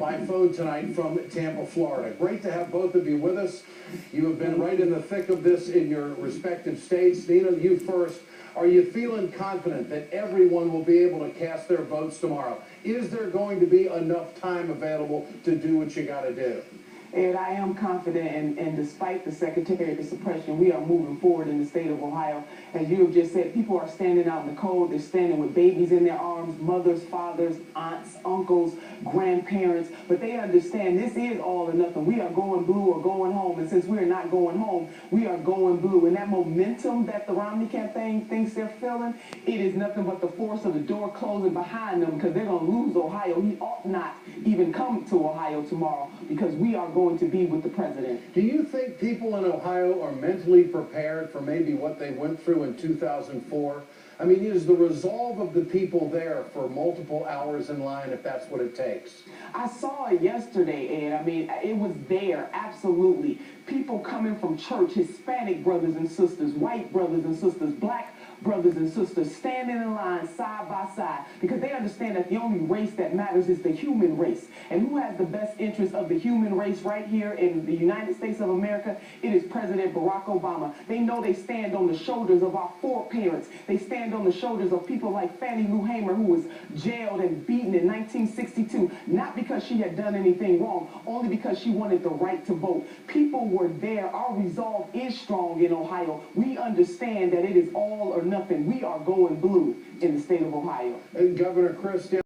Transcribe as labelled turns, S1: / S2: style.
S1: by phone tonight from Tampa, Florida. Great to have both of you with us. You have been right in the thick of this in your respective states. Nina, you first. Are you feeling confident that everyone will be able to cast their votes tomorrow? Is there going to be enough time available to do what you got to do?
S2: And I am confident, and despite the Secretary of suppression, we are moving forward in the state of Ohio. As you have just said, people are standing out in the cold. They're standing with babies in their arms, mothers, fathers, aunts, uncles, grandparents. But they understand this is all or nothing. We are going blue or going home. And since we are not going home, we are going blue. And that momentum that the Romney campaign thinks they're feeling, it is nothing but the force of the door closing behind them, because they're going to lose Ohio. He ought not even come to Ohio tomorrow, because we are going to be with the president.
S1: Do you think people in Ohio are mentally prepared for maybe what they went through in 2004? I mean, is the resolve of the people there for multiple hours in line if that's what it takes?
S2: I saw it yesterday, Ed. I mean, it was there, absolutely. People coming from church, Hispanic brothers and sisters, white brothers and sisters, black brothers and sisters, standing in line side by side, because they understand that the only race that matters is the human race. And who has the best interest of the human race right here in the United States of America? It is President Barack Obama. They know they stand on the shoulders of our foreparents. They stand on the shoulders of people like Fannie Lou Hamer, who was jailed and beaten in 1962, not because she had done anything wrong, only because she wanted the right to vote. People were there. Our resolve is strong in Ohio. We understand that it is all or nothing. We are going blue in the state of Ohio.
S1: And Governor Chris